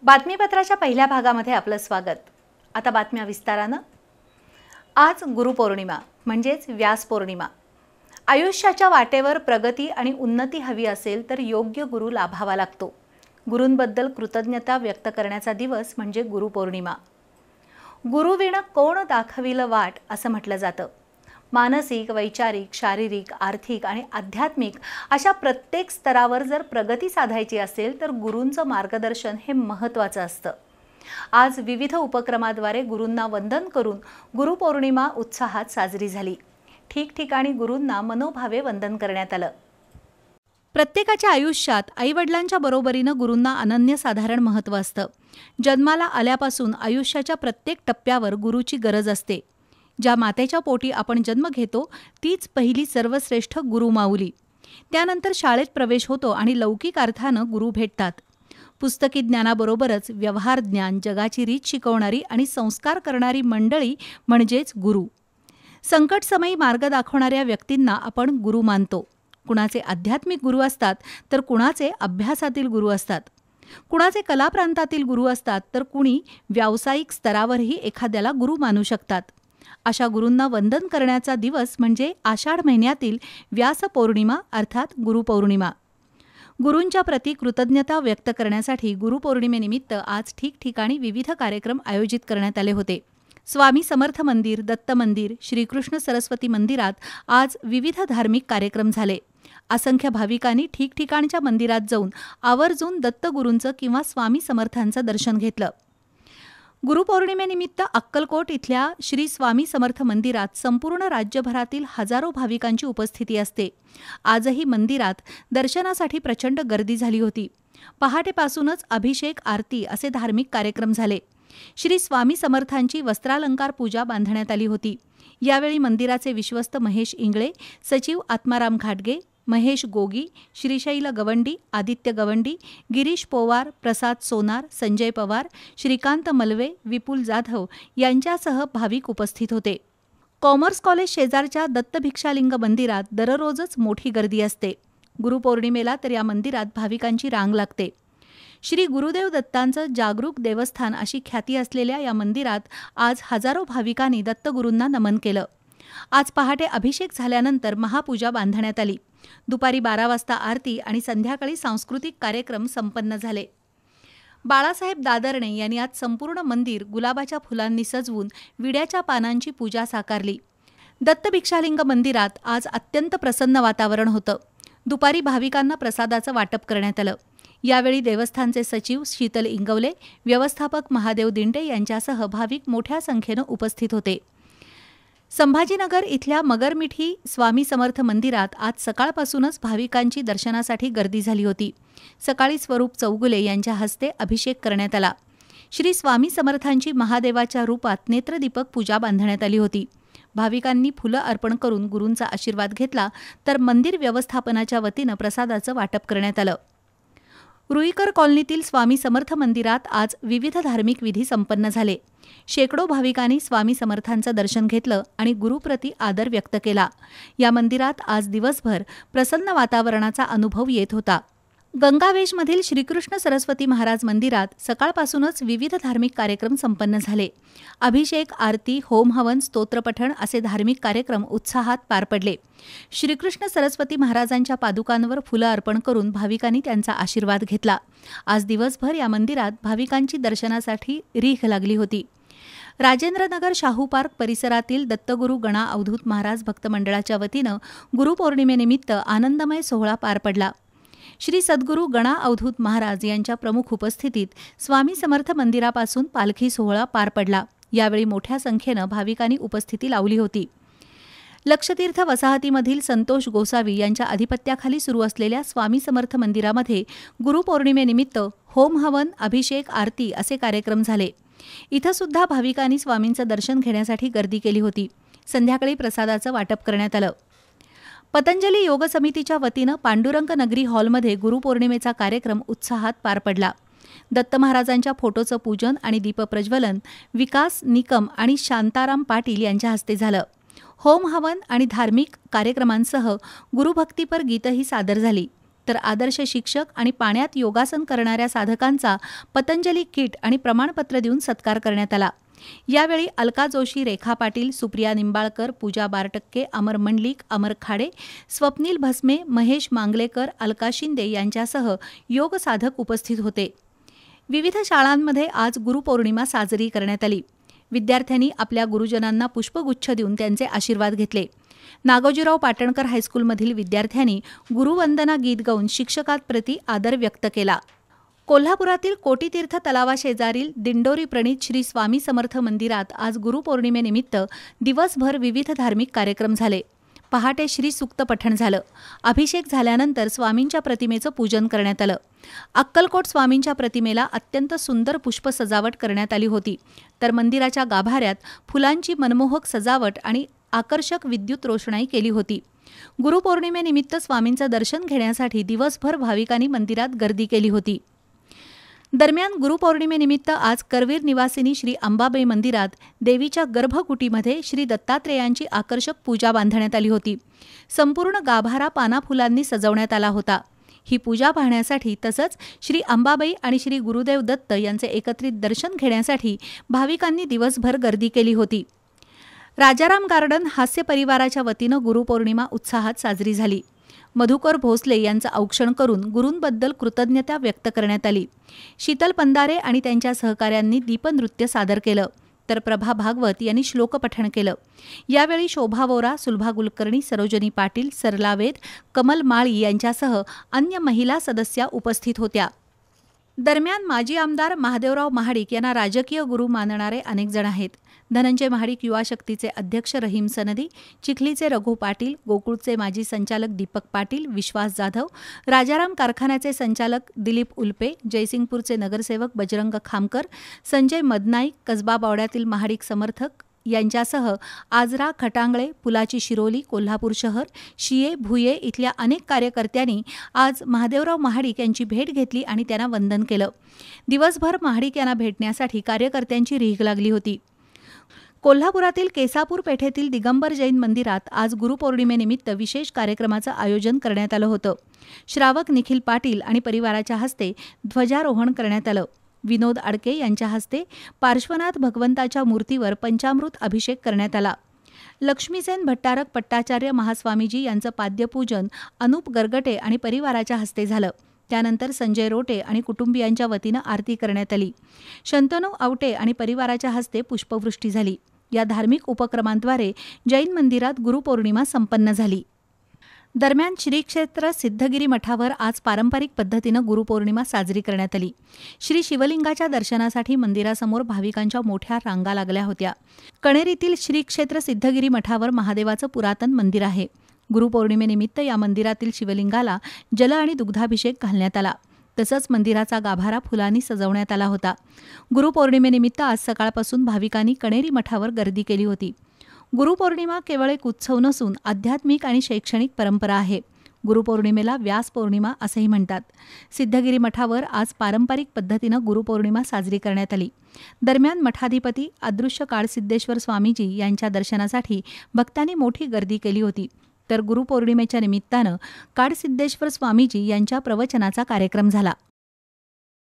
बातमीपत्राच्या पहिल्या भागामध्ये आपलं स्वागत। आता बातम्या विस्तारानं। आज गुरुपौर्णिमा म्हणजेच व्यास पौर्णिमा। आयुष्याच्या वाटेवर प्रगती आणि उन्नती हवी असेल तर योग्य गुरु लाभावा लागतो। गुरूंबद्दल कृतज्ञता व्यक्त करण्याचा दिवस म्हणजे गुरुपौर्णिमा। गुरुविण कोण दाखविल वाट असं म्हटलं जातं। मानसिक, वैचारिक, शारीरिक, आर्थिक आणि आध्यात्मिक अशा प्रत्येक स्तरावर जर प्रगती साधायची असेल तर गुरूंचं मार्गदर्शन हे महत्त्वाचं असतं। आज विविध उपक्रमाद्वारे गुरूंना वंदन करून गुरुपौर्णिमा उत्साहात साजरी झाली। ठिकठिकाणी गुरूंना मनोभावे वंदन करण्यात आलं। प्रत्येकाच्या आयुष्यात आईवडिलांच्या बरोबरीनं गुरूंना अनन्यसाधारण महत्त्व असतं। जन्माला आल्यापासून आयुष्याच्या प्रत्येक टप्प्यावर गुरुची गरज असते। ज्या मातेच्या पोटी आपण जन्म घेतो तीच पहिली सर्वश्रेष्ठ गुरुमाऊली। त्यानंतर शाळेत प्रवेश होतो आणि लौकिक अर्थानं गुरु भेटतात। पुस्तकी ज्ञानाबरोबरच व्यवहार ज्ञान, जगाची रीत शिकवणारी आणि संस्कार करणारी मंडळी म्हणजेच गुरु। संकटसमयी मार्ग दाखवणाऱ्या व्यक्तींना आपण गुरु मानतो। कुणाचे आध्यात्मिक गुरु असतात तर कुणाचे अभ्यासातील गुरु असतात। कुणाचे कलाप्रांतातील गुरु असतात तर कुणी व्यावसायिक स्तरावरही एखाद्याला गुरु मानू शकतात। अशा गुरूंना वंदन करण्याचा दिवस म्हणजे आषाढ महिन्यातील व्यास पौर्णिमा अर्थात गुरुपौर्णिमा। गुरूंच्या प्रती कृतज्ञता व्यक्त करण्यासाठी गुरुपौर्णिमेनिमित्त आज ठिकठिकाणी विविध कार्यक्रम आयोजित करण्यात आले होते। स्वामी समर्थ मंदिर, दत्त मंदिर, श्रीकृष्ण सरस्वती मंदिरात आज विविध धार्मिक कार्यक्रम झाले। असंख्य भाविकांनी ठिकठिकाणच्या मंदिरात जाऊन आवर्जून दत्तगुरूंचं किंवा स्वामी समर्थांचं दर्शन घेतलं। गुरुपौर्णिमेनिमित्त अक्कलकोट इथल्या श्री स्वामी समर्थ मंदिरात संपूर्ण राज्यभरातील हजारो भाविकांची उपस्थिती असते। आजही मंदिरात दर्शनासाठी प्रचंड गर्दी झाली होती। पहाटेपासूनच अभिषेक, आरती असे धार्मिक कार्यक्रम झाले। श्री स्वामी समर्थांची वस्त्रालंकार पूजा बांधण्यात आली होती। यावेळी मंदिराचे विश्वस्त महेश इंगळे, सचिव आत्माराम घाटगे, महेश गोगी, श्रीशैल गवंडी, आदित्य गवंडी, गिरीश पोवार, प्रसाद सोनार, संजय पवार, श्रीकांत मलवे, विपुल जाधव यांच्यासह भाविक उपस्थित होते। कॉमर्स कॉलेज शेजारच्या दत्त भिक्षालिंग मंदिरात दररोजच मोठी गर्दी असते। गुरुपौर्णिमेला तर या मंदिरात भाविकांची रांग लागते। श्री गुरुदेव दत्तांचं जागरूक देवस्थान अशी ख्याती असलेल्या या मंदिरात आज हजारो भाविकांनी दत्तगुरूंना नमन केलं। आज पहाटे अभिषेक झाल्यानंतर महापूजा बांधण्यात आली। दुपारी 12 वाजता आरती आणि संध्याकाळी सांस्कृतिक कार्यक्रम संपन्न झाले। बाळासाहेब दादरणे यांनी आज संपूर्ण मंदिर गुलाबाच्या फुलांनी सजवून विड्याच्या पानांची पूजा साकारली। दत्त भिक्षालिंग मंदिरात आज अत्यंत प्रसन्न वातावरण होतं। दुपारी भाविकांना प्रसादाचं वाटप करण्यात आलं। यावेळी देवस्थानचे सचिव शीतल इंगवले, व्यवस्थापक महादेव दिंडे यांच्यासह भाविक मोठ्या संख्येनं उपस्थित होते। संभाजीनगर इथल्या मगरमिठी स्वामी समर्थ मंदिरात आज सकाळपासूनच भाविकांची दर्शनासाठी गर्दी झाली होती। सकाळी स्वरूप चौगुले यांच्या हस्ते अभिषेक करण्यात आला। श्री स्वामी समर्थांची महादेवाच्या रूपात नेत्रदीपक पूजा बांधण्यात आली होती। भाविकांनी फुलं अर्पण करून गुरूंचा आशीर्वाद घेतला तर मंदिर व्यवस्थापनाच्या वतीनं प्रसादाचं वाटप करण्यात आलं। रुईकर कॉलनीतील स्वामी समर्थ मंदिरात आज विविध धार्मिक विधी संपन्न झाले। शेकडो भाविकांनी स्वामी समर्थांचं दर्शन घेतलं आणि गुरुप्रती आदर व्यक्त केला। या मंदिरात आज दिवसभर प्रसन्न वातावरणाचा अनुभव येत होता। गंगावेशमधील श्रीकृष्ण सरस्वती महाराज मंदिरात सकाळपासूनच विविध धार्मिक कार्यक्रम संपन्न झाले। अभिषेक, आरती, होम हवन, स्तोत्रपठण असे धार्मिक कार्यक्रम उत्साहात पार पडले। श्रीकृष्ण सरस्वती महाराजांच्या पादुकांवर फुलं अर्पण करून भाविकांनी त्यांचा आशीर्वाद घेतला। आज दिवसभर या मंदिरात भाविकांची दर्शनासाठी रीघ लागली होती। राजेंद्रनगर शाहू पार्क परिसरातील दत्तगुरू गणा अवधूत महाराज भक्त मंडळाच्या वतीनं गुरुपौर्णिमेनिमित्त आनंदमय सोहळा पार पडला। श्री सद्गुरू गणा अवधूत महाराज यांच्या प्रमुख उपस्थितीत स्वामी समर्थ मंदिरापासून पालखी सोहळा पार पडला। यावेळी मोठ्या संख्येनं भाविकांनी उपस्थिती लावली होती। लक्षतीर्थ वसाहतीमधील संतोष गोसावी यांच्या अधिपत्याखाली सुरू असलेल्या स्वामी समर्थ मंदिरामध्ये गुरुपौर्णिमेनिमित्त होम हवन, अभिषेक, आरती असे कार्यक्रम झाले। इथं सुद्धा भाविकांनी स्वामींचं दर्शन घेण्यासाठी गर्दी केली होती। संध्याकाळी प्रसादाचं वाटप करण्यात आलं। पतंजली योग समितीच्या वतीनं पांडुरंग नगरी हॉलमध्ये गुरुपौर्णिमेचा कार्यक्रम उत्साहात पार पडला। दत्त महाराजांच्या फोटोचं पूजन आणि दीपप्रज्वलन विकास निकम आणि शांताराम पाटील यांच्या हस्ते झालं। होम हवन आणि धार्मिक कार्यक्रमांसह गुरुभक्तीपर गीतही सादर झाली। तर आदर्श शिक्षक आणि पाण्यात योगासन करणाऱ्या साधकांचा पतंजली किट आणि प्रमाणपत्र देऊन सत्कार करण्यात आला। यावेळी अलका जोशी, रेखा पाटील, सुप्रिया निंबाळकर, पूजा बारटक्के, अमर मंडलिक, अमर खाडे, स्वप्नील भस्मे, महेश मांगलेकर, अलका शिंदे यांच्यासह योग साधक उपस्थित होते। विविध शाळांमध्ये आज गुरुपौर्णिमा साजरी करण्यात आली। विद्यार्थ्यांनी आपल्या गुरुजनांना पुष्पगुच्छ देऊन त्यांचे आशीर्वाद घेतले। नागोजीराव पाटणकर हायस्कूलमधील विद्यार्थ्यांनी गुरुवंदना गीत गाऊन शिक्षकांप्रती आदर व्यक्त केला। कोल्हापुरातील कोटीतीर्थ तलावाशेजारील दिंडोरी प्रणीत श्री स्वामी समर्थ मंदिरात आज गुरुपौर्णिमेनिमित्त दिवसभर विविध धार्मिक कार्यक्रम झाले। पहाटे श्री सूक्त पठण झालं। अभिषेक झाल्यानंतर स्वामींच्या प्रतिमेचं पूजन करण्यात आलं। अक्कलकोट स्वामींच्या प्रतिमेला अत्यंत सुंदर पुष्प सजावट करण्यात आली होती, तर मंदिराच्या गाभाऱ्यात फुलांची मनमोहक सजावट आणि आकर्षक विद्युत रोषणाई केली होती। गुरुपौर्णिमेनिमित्त स्वामींचं दर्शन घेण्यासाठी दिवसभर भाविकांनी मंदिरात गर्दी केली होती। दरम्यान गुरुपौर्णिमेनिमित्त आज करवीर निवासिनी श्री अंबाबाई मंदिरात देवीच्या गर्भकुटीमध्ये श्री दत्तात्रेयांची आकर्षक पूजा बांधण्यात आली होती। संपूर्ण गाभारा पानाफुलांनी सजवण्यात आला होता। ही पूजा पाहण्यासाठी तसंच श्री अंबाबाई आणि श्री गुरुदेव दत्त यांचे एकत्रित दर्शन घेण्यासाठी भाविकांनी दिवसभर गर्दी केली होती। राजाराम गार्डन हास्य परिवाराच्या वतीनं गुरुपौर्णिमा उत्साहात साजरी झाली। मधुकर भोसले यांचं औक्षण करून गुरूंबद्दल कृतज्ञता व्यक्त करण्यात आली। शीतल पंधारे आणि त्यांच्या सहकाऱ्यांनी दीपनृत्य सादर केलं, तर प्रभा भागवत यांनी श्लोकपठण केलं। यावेळी शोभा वोरा, सुलभा कुलकर्णी, सरोजनी पाटील, सरला वेद, कमल माळी यांच्यासह अन्य महिला सदस्या उपस्थित होत्या। दरम्यान माजी आमदार महादेवराव महाडिक यांना राजकीय गुरु मानणारे अनेक जण आहेत। धनंजय महाडिक युवा शक्तीचे अध्यक्ष रहीम सनदी, चिखलीचे रघु पाटील, गोकुळचे माजी संचालक दीपक पाटील, विश्वास जाधव, राजाराम कारखान्याचे संचालक दिलीप उल्पे, जयसिंगपूरचे नगरसेवक बजरंग खामकर, संजय मदनाईक, कसबा बावड्यातील महाडिक समर्थक यांच्यासह आजरा, खटांगळे, पुलाची शिरोली, कोल्हापूर शहर, शिये, भुये इथल्या अनेक कार्यकर्त्यांनी आज महादेवराव महाडिक यांची भेट घेतली आणि त्यांना वंदन केलं। दिवसभर महाडिक यांना भेटण्यासाठी कार्यकर्त्यांची रीघ लागली होती। कोल्हापुरातील केसापूर पेठेतील दिगंबर जैन मंदिरात आज गुरुपौर्णिमेनिमित्त विशेष कार्यक्रमाचं आयोजन करण्यात आलं होतं। श्रावक निखिल पाटील आणि परिवाराच्या हस्ते ध्वजारोहण करण्यात आलं। विनोद आडके यांच्या हस्ते पार्श्वनाथ भगवंताच्या मूर्तीवर पंचामृत अभिषेक करण्यात आला। लक्ष्मीसेन भट्टारक पट्टाचार्य महास्वामीजी यांचं पाद्यपूजन अनुप गरगटे आणि परिवाराच्या हस्ते झालं। त्यानंतर संजय रोटे आणि कुटुंबियांच्या वतीनं आरती करण्यात आली। शंतनू आवटे आणि परिवाराच्या हस्ते पुष्पवृष्टी झाली। या धार्मिक उपक्रमांद्वारे जैन मंदिरात गुरुपौर्णिमा संपन्न झाली। दरम्यान श्री क्षेत्र सिद्धगिरी मठावर आज पारंपरिक पद्धतीनं गुरुपौर्णिमा साजरी करण्यात आली। श्री शिवलिंगाच्या दर्शनासाठी मंदिरासमोर भाविकांच्या मोठ्या रांगा लागल्या होत्या। कणेरीतील श्री क्षेत्र सिद्धगिरी मठावर महादेवाचं पुरातन मंदिर आहे। गुरुपौर्णिमेनिमित्त या मंदिरातील शिवलिंगाला जल आणि दुग्धाभिषेक घालण्यात आला। तसंच मंदिराचा गाभारा फुलांनी सजवण्यात आला होता। गुरुपौर्णिमेनिमित्त आज सकाळपासून भाविकांनी कणेरी मठावर गर्दी केली होती। गुरुपौर्णिमा केवळ एक उत्सव नसून आध्यात्मिक आणि शैक्षणिक परंपरा आहे। गुरुपौर्णिमेला व्यास पौर्णिमा असेही म्हणतात। सिद्धगिरी मठावर आज पारंपरिक पद्धतीनं गुरुपौर्णिमा साजरी करण्यात आली। दरम्यान मठाधिपती अदृश्य काळसिद्धेश्वर स्वामीजी यांच्या दर्शनासाठी भक्तांनी मोठी गर्दी केली होती, तर गुरुपौर्णिमेच्या निमित्तानं काळसिद्धेश्वर स्वामीजी यांच्या प्रवचनाचा कार्यक्रम झाला।